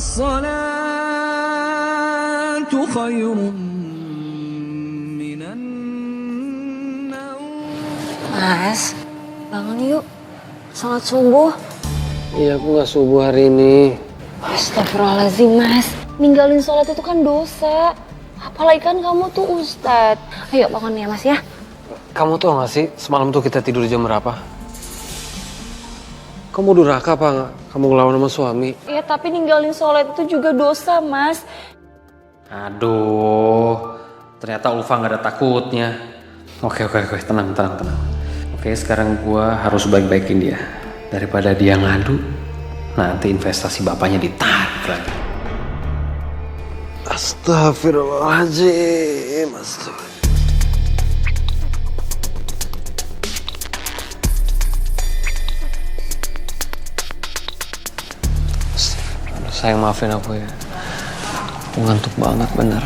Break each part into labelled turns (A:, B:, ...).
A: الصلاة خير من النوم.
B: Mas, bangun yuk. Salat subuh.
C: Iya, aku gak subuh hari ini.
B: Astagfirullahaladzim, Mas. Ninggalin sholat itu kan dosa. Apalagi kan kamu tuh ustadz. Ayo bangun ya, Mas ya.
C: Kamu tau gak sih, semalam tuh kita tidur jam berapa? Kamu durhaka apa nggak? Kamu ngelawan sama suami?
B: Ya, tapi ninggalin sholat itu juga dosa, Mas.
C: Aduh, ternyata Ulfa gak ada takutnya. Oke, tenang. Oke, sekarang gua harus baik-baikin dia. Daripada dia ngadu, nanti investasi bapaknya ditarik lagi. Astagfirullahaladzim, Sayang, maafin aku ya. Aku ngantuk banget bener.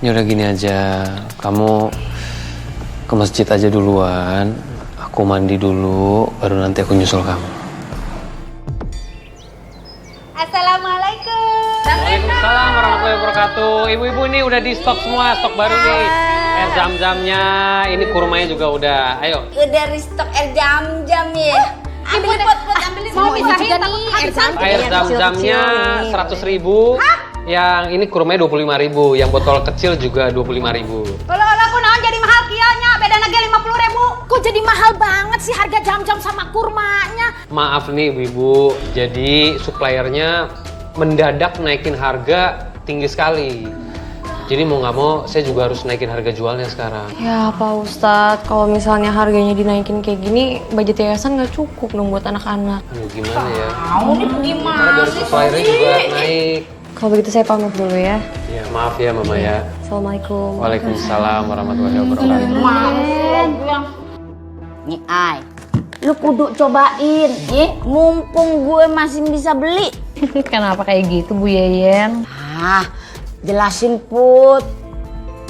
C: Ya udah gini aja, kamu ke masjid aja duluan. Aku mandi dulu, baru nanti aku nyusul kamu.
D: Assalamualaikum.
C: Waalaikumsalam warahmatullahi wabarakatuh. Ibu-ibu ini udah di stok semua, stok baru nih. Air zam-zamnya, ini kurmanya juga udah. Ayo.
D: Udah restock air jam-jam ya. Ambilin pot, ambilin.
E: Mau pisahin takut kehabisan.
C: Air zam-zamnya 100.000. Yang ini kurmanya 25.000, yang botol kecil juga 25.000.
E: Kalau aku naon jadi mahal kianya, beda lagi 50.000. Kok jadi mahal banget sih harga jam-jam sama kurmanya?
C: Maaf nih ibu-ibu, jadi suppliernya mendadak naikin harga tinggi sekali. Jadi mau nggak mau saya juga harus naikin harga jualnya sekarang.
B: Ya Pak Ustadz, kalau misalnya harganya dinaikin kayak gini, budget yayasan nggak cukup dong buat anak-anak.
C: Aduh gimana ya?
E: Ini gimana
C: Karena dari suppliernya juga naik.
B: Kalau begitu saya pamit dulu ya.
C: Ya maaf ya Mama ya.
B: Assalamualaikum.
C: Waalaikumsalam warahmatullahi wabarakatuh.
D: Nih Ai, lu kudu cobain ya, mumpung gue masih bisa beli.
B: Kenapa kayak gitu Bu Yeyen?
D: Jelasin Put.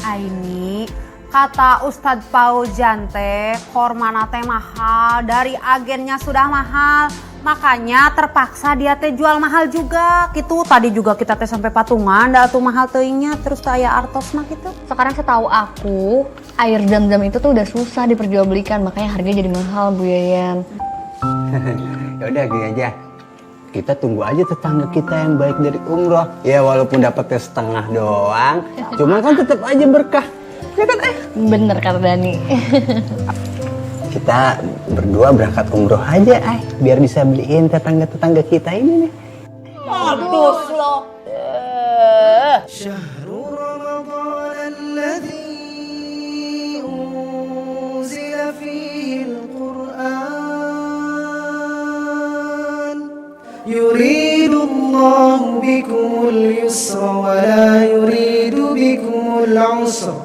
E: Ini kata Ustadz Paujan teh, kormana teh mahal, dari agennya sudah mahal. Makanya terpaksa dia teh jual mahal juga. Gitu tadi juga kita teh sampai patungan, dah tuh mahal teuingnya terus teh aya artos mah gitu.
B: Sekarang setahu aku, air zam-zam itu tuh udah susah diperjualbelikan, makanya harganya jadi mahal Bu Yeyen.
F: Ya udah gini aja. Kita tunggu aja tetangga kita yang baik dari umroh. Ya walaupun dapetnya setengah doang, cuman kan tetap aja berkah. Ya kan
B: Bener kata Dani.
F: Kita berdua berangkat umroh aja, biar bisa beliin tetangga-tetangga kita ini nih.
D: Aduh lo.
A: شهر رمضان الذي أنزل فيه القرآن يريد الله بكم اليسر ولا يريد بكم العسر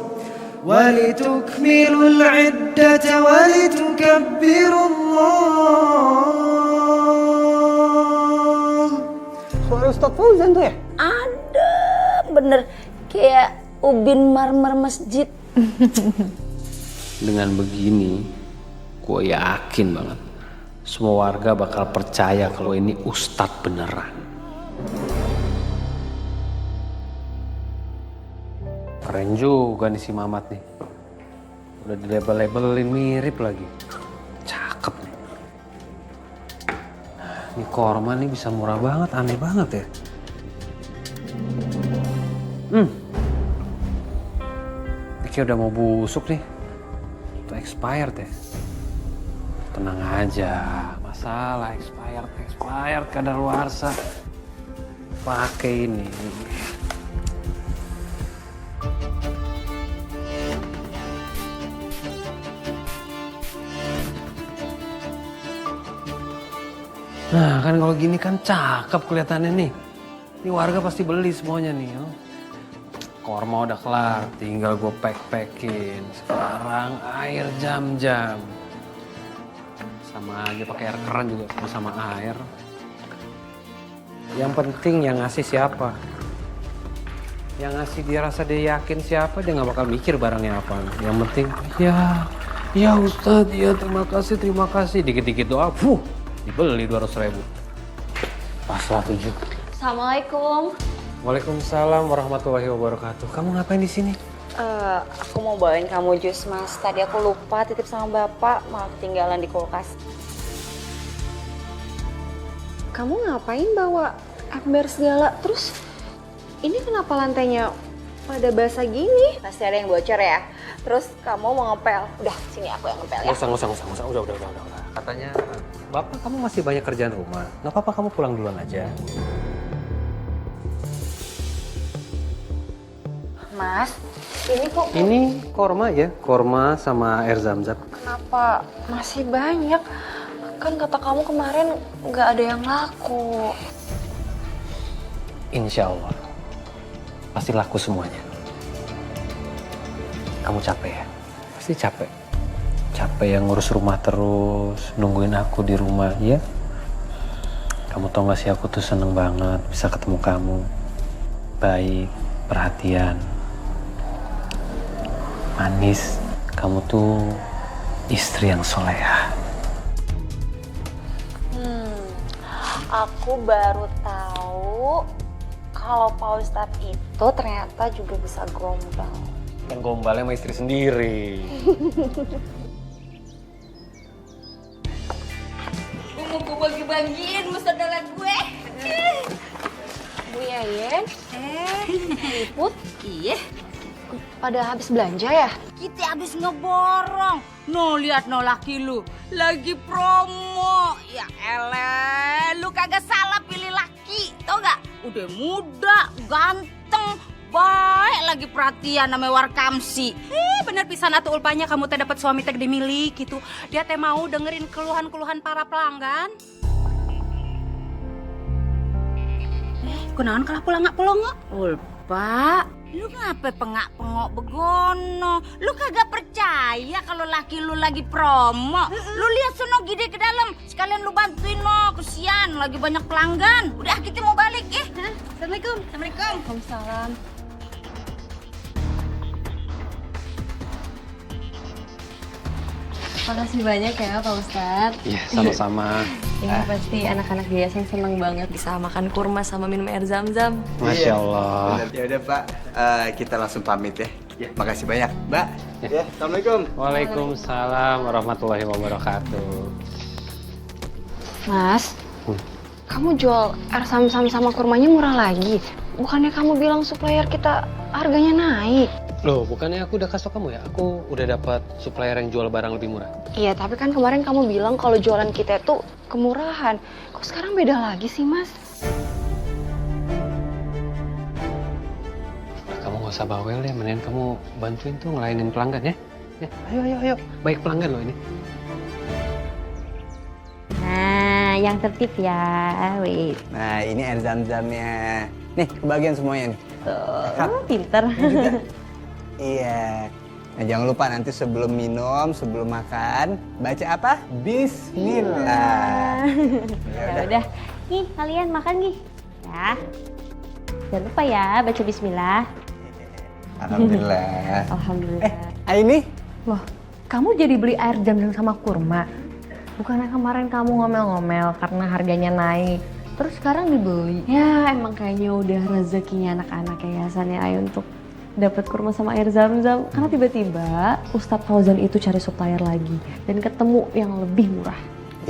A: ولتكملوا العدة ولتكبروا الله.
F: Suara Ustadz Fauzan tuh ya?
D: Ada bener kayak ubin marmer masjid.
C: Dengan begini, gue yakin banget semua warga bakal percaya kalau ini ustadz beneran. Keren juga nih si Mamat nih. Udah dilabel-labelin mirip lagi. Cakep nih. Ini korma nih bisa murah banget, aneh banget ya. Ini kayak udah mau busuk nih. Itu expired ya. Tenang aja, masalah expired kadaluarsa. Pakai ini. Nah kan kalau gini kan cakep kelihatannya nih. Ini warga pasti beli semuanya nih. Oh. Korma udah kelar, tinggal gue pack-packin. Sekarang air jam-jam. Sama aja pakai air keran juga sama air. Yang penting yang ngasih siapa? Yang ngasih dia rasa dia yakin siapa, dia nggak bakal mikir barangnya apa. Yang penting, ya Ustadz, ya terima kasih. Dikit-dikit doa, dibeli 200.000. Paslah 7.
B: Assalamualaikum.
C: Waalaikumsalam warahmatullahi wabarakatuh. Kamu ngapain di sini?
B: Aku mau bawain kamu jus, Mas. Tadi aku lupa titip sama Bapak, malah ketinggalan di kulkas. Kamu ngapain bawa ember segala? Terus ini kenapa lantainya pada basah gini? Pasti ada yang bocor ya. Terus kamu mau ngepel. Udah, sini aku yang ngepel ya.
C: Nggak usah. Udah. Katanya, Bapak kamu masih banyak kerjaan rumah. Nggak apa-apa, kamu pulang duluan aja.
B: Mas, ini kok
C: Ini korma ya, korma sama air zam-zam.
B: kenapa masih banyak? Kan kata kamu kemarin nggak ada yang laku.
C: Insya Allah, pasti laku semuanya. Kamu capek ya? Pasti capek. Capek yang ngurus rumah terus, nungguin aku di rumah, ya? Kamu tau gak sih, aku tuh seneng banget bisa ketemu kamu. Baik, perhatian, manis. Kamu tuh istri yang solehah.
B: Aku baru tahu kalau Pak Ustadz itu ternyata juga bisa gombal.
C: Yang gombalnya sama istri sendiri.
D: Mau gue bagi-bagiin saudara gue.
B: Bu Yayen, Put,
D: Iya,
B: pada habis belanja ya?
D: kita habis ngeborong. No, lihat no laki lu. Lagi promo. Ya elah, lu kagak salah pilih laki. Tau gak? Udah muda, ganteng, baik lagi perhatian namanya Warkamsi. Bener pisan atuh ulpanya kamu teh dapat suami teh dimiliki gitu. Dia teh mau dengerin keluhan-keluhan para pelanggan. Kunaon kalau pulang nggak pulang nggak? Ulpa, lu ngapa pengak-pengok begono? Lu kagak percaya kalau laki lu lagi promo? Lu lihat sono gede ke dalam, sekalian lu bantuin no, kesian lagi banyak pelanggan. Udah kita mau balik ya. Assalamualaikum. Assalamualaikum.
B: Waalaikumsalam.
G: Makasih banyak ya Pak Ustadz.
C: Iya, sama-sama.
G: Ini pasti anak-anak yayasan seneng banget bisa makan kurma sama minum air zam-zam.
C: Masya Allah.
F: Benar. Ya udah Pak, kita langsung pamit ya. Makasih banyak, Mbak. Ya, Assalamualaikum.
C: Waalaikumsalam warahmatullahi wabarakatuh.
B: Mas, kamu jual air sam-sam sama kurmanya murah lagi. Bukannya kamu bilang supplier kita harganya naik?
C: Loh, bukannya aku udah kasih tau kamu ya? Aku udah dapat supplier yang jual barang lebih murah.
B: Iya, tapi kan kemarin kamu bilang kalau jualan kita itu kemurahan. Kok sekarang beda lagi sih, Mas?
C: Kamu gak usah bawel ya, mendingan kamu bantuin tuh ngelayanin pelanggan ya. Ya, ayo. Baik pelanggan loh ini.
G: Nah, yang tertib ya, wait.
F: Nah, ini air zam-zamnya. Nih, kebagian semuanya nih.
G: Pinter.
F: Iya. Nah, jangan lupa nanti sebelum minum, sebelum makan, baca apa? Bismillah.
G: Ya udah, nih kalian makan nih. Ya. Jangan lupa ya baca bismillah.
F: Alhamdulillah.
G: Alhamdulillah.
F: Ini?
G: Loh, kamu jadi beli air zam-zam sama kurma? Bukannya kemarin kamu ngomel-ngomel karena harganya naik. Terus sekarang dibeli. Ya, emang kayaknya udah rezekinya anak-anak yayasan ya Ayu untuk dapat kurma sama air zam-zam. Karena tiba-tiba Ustadz Fauzan itu cari supplier lagi dan ketemu yang lebih murah.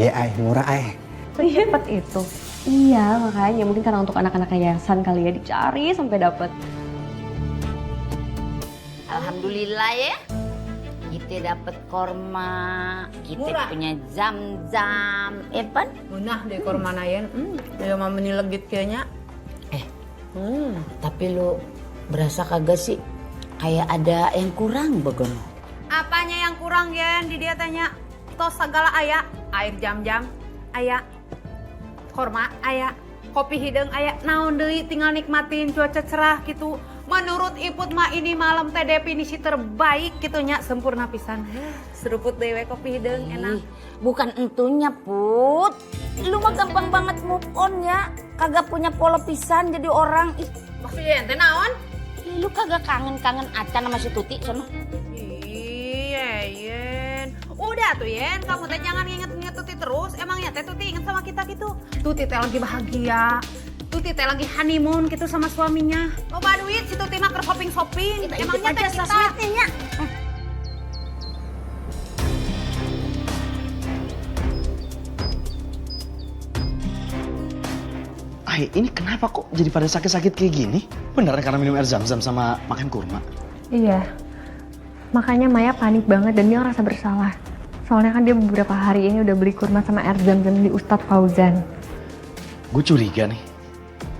F: Iya, Ay, murah, Ay.
G: Cepat itu. Iya, makanya mungkin karena untuk anak-anak yayasan kali ya dicari sampai dapat.
D: Alhamdulillah ya. Kita dapat korma, kita
E: Murah.
D: punya zam-zam, Evan.
E: Munah deh korma nayen. Dia mah menilegit kayaknya.
D: Tapi lu berasa kagak sih kayak ada yang kurang begono?
E: Apanya yang kurang Yen di dia tanya? Tos segala aya, air jam-jam aya, korma aya, kopi hidung aya. Naon deui tinggal nikmatin cuaca cerah gitu. Menurut Iput mah ini malam teh definisi terbaik gitu nya, sempurna pisan. Seruput dewe kopi hidung enak.
D: Bukan entunya Put, lu mah gampang banget move on ya. Kagak punya pola pisan jadi orang. Ih,
E: Maksud Yen teh naon?
D: lu kagak kangen-kangen acan sama si Tuti sono?
E: Iya Yen. Udah tuh Yen, kamu teh jangan nginget-nginget Tuti terus. Emangnya teh Tuti inget sama kita gitu? Tuti teh lagi bahagia. Tuti teh lagi honeymoon gitu sama suaminya. Loba duit si Tuti mah keur shopping-shopping. Emangnya teh kita.
H: Ay, ini kenapa kok jadi pada sakit-sakit kayak gini? Beneran karena minum air zam-zam sama makan kurma?
G: Iya. Makanya Maya panik banget dan dia ngerasa bersalah. Soalnya kan dia beberapa hari ini udah beli kurma sama air zam-zam di Ustadz Fauzan.
H: Gue curiga nih,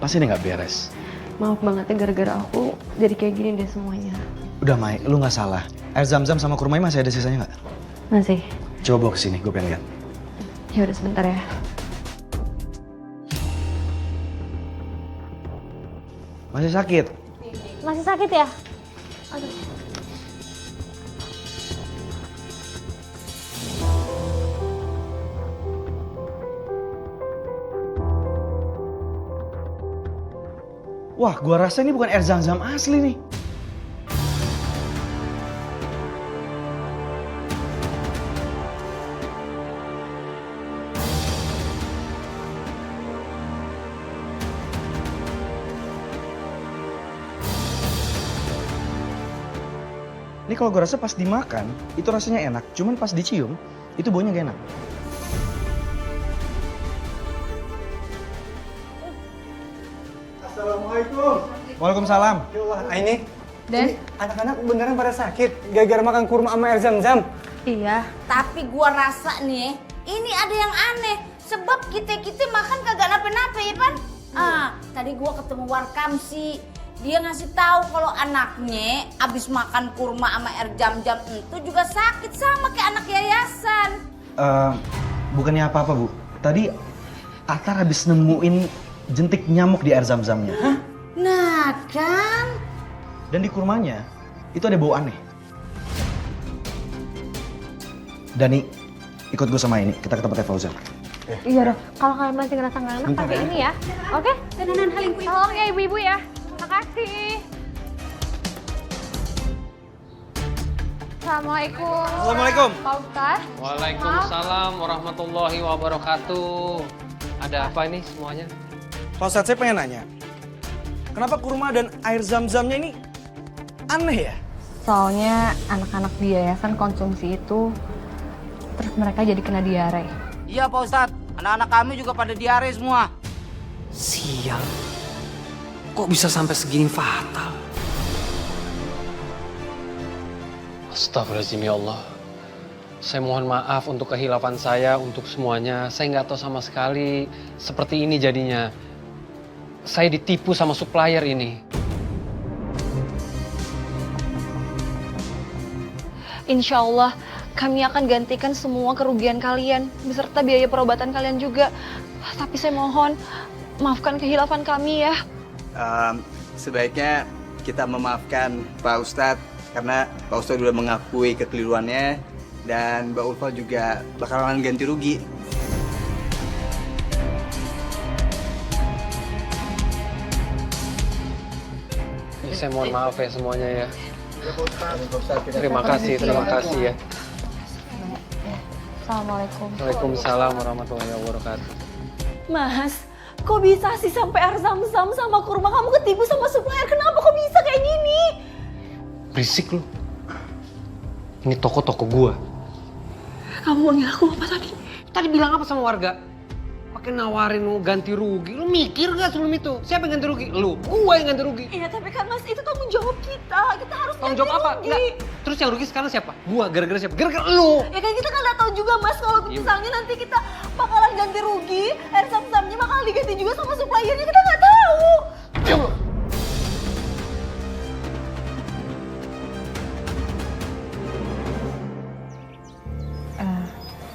H: pasti ini nggak beres.
G: Maaf banget ya gara-gara aku jadi kayak gini deh semuanya.
H: Udah Mai, lu nggak salah. Air zam-zam sama kurmanya masih ada sisanya nggak?
G: Masih.
H: Coba bawa kesini, gue pengen lihat.
G: Ya udah sebentar ya.
H: Masih sakit?
G: Masih sakit ya? Aduh.
H: Wah, gua rasa ini bukan air zam-zam asli nih. Ini kalau gue rasa pas dimakan, itu rasanya enak. Cuman pas dicium, itu baunya gak enak.
A: Assalamualaikum.
H: Waalaikumsalam.
A: Ya Allah, Aini.
G: Dan?
A: Anak-anak beneran pada sakit gara-gara makan kurma sama air zam-zam.
G: Iya.
D: Tapi gua rasa nih, ini ada yang aneh. Sebab kita makan kagak nape-nape ya Pan? Tadi gua ketemu Warkam sih. Dia ngasih tahu kalau anaknya abis makan kurma sama air jam-jam itu juga sakit sama kayak anak yayasan.
H: Bukannya apa-apa, Bu. Tadi Atar habis nemuin jentik nyamuk di air zam-zamnya.
D: Hah? Nah kan?
H: Dan di kurmanya, itu ada bau aneh. Dani, ikut gue sama ini. Kita ke tempatnya Fauzan.
G: Iya dong. Kalau kalian masih ngerasa nggak enak pakai ini ya. Oke?
E: Tenanan haling kuy.
G: Tolong ya ibu-ibu ya. Makasih. Assalamualaikum.
H: Assalamualaikum.
G: Pak Ustadz.
C: Waalaikumsalam warahmatullahi wabarakatuh. Ada apa ini semuanya?
H: Pak Ustadz, saya pengen nanya. Kenapa kurma dan air zam-zamnya ini aneh ya?
G: Soalnya anak-anak di yayasan konsumsi itu, terus mereka jadi kena diare.
I: Iya Pak Ustadz, anak-anak kami juga pada diare semua.
C: Sial. Kok bisa sampai segini fatal? Astagfirullahaladzim ya Allah. Saya mohon maaf untuk kehilafan saya, untuk semuanya. Saya nggak tahu sama sekali seperti ini jadinya. Saya ditipu sama supplier ini.
B: Insya Allah kami akan gantikan semua kerugian kalian beserta biaya perobatan kalian juga. Tapi saya mohon maafkan kehilafan kami ya.
F: Sebaiknya kita memaafkan Pak Ustadz karena Pak Ustadz sudah mengakui kekeliruannya dan Mbak Ulfa juga bakalan ganti rugi.
C: Saya mohon maaf ya semuanya ya. Terima kasih ya.
G: Assalamualaikum.
C: Waalaikumsalam warahmatullahi wabarakatuh.
B: Mas, kok bisa sih sampai air zam-zam sama kurma kamu ketipu sama supplier? Kenapa kok bisa kayak gini?
C: Berisik lu. Ini toko-toko gua.
B: Kamu manggil aku apa tadi?
C: Tadi bilang apa sama warga? Pakai nawarin mau ganti rugi. Lu mikir gak sebelum itu? Siapa yang ganti rugi? Lu. Gua yang ganti rugi.
B: Iya tapi kan Mas itu tanggung jawab kita. Kita harus
C: Tanggung
B: ganti
C: jawab apa?
B: rugi.
C: Enggak. Terus yang rugi sekarang siapa? Gua. Gara-gara siapa? Gara-gara lu.
B: Ya kan kita kan nggak tahu juga Mas kalau misalnya nanti kita bakalan ganti rugi, air zam-zamnya bakalan diganti juga sama suppliernya, kita nggak tahu.
C: Coba.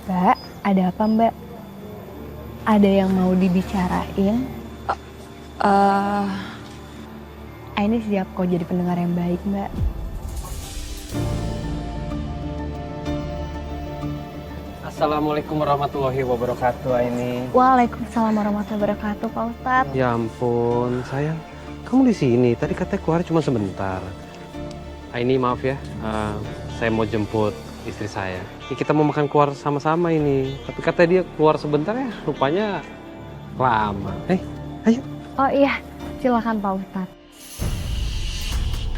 G: Mbak, ada apa Mbak? Ada yang mau dibicarain? Ini siap kok jadi pendengar yang baik Mbak.
C: Assalamualaikum warahmatullahi wabarakatuh ini.
G: Waalaikumsalam warahmatullahi wabarakatuh Pak Ustadz.
C: Ya ampun, sayang. Kamu di sini. Tadi katanya keluar cuma sebentar. Ini maaf ya. Saya mau jemput istri saya. Kita mau makan keluar sama-sama ini. Tapi katanya dia keluar sebentar ya. Rupanya lama. Ayo.
G: Oh iya, silakan Pak Ustadz.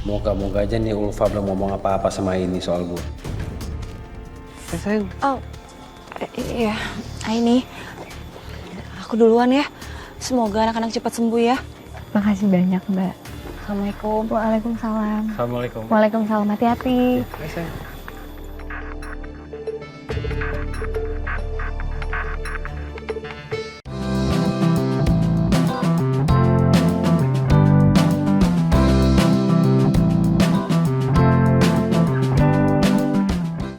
C: Moga-moga aja nih Ulfa belum ngomong apa-apa sama ini soal gue. Sayang.
B: Oh, iya, Aini. Aku duluan ya. Semoga anak-anak cepat sembuh ya.
G: Makasih banyak Mbak.
B: Assalamualaikum.
G: Waalaikumsalam.
C: Assalamualaikum.
G: Waalaikumsalam, hati-hati.
C: Sayang.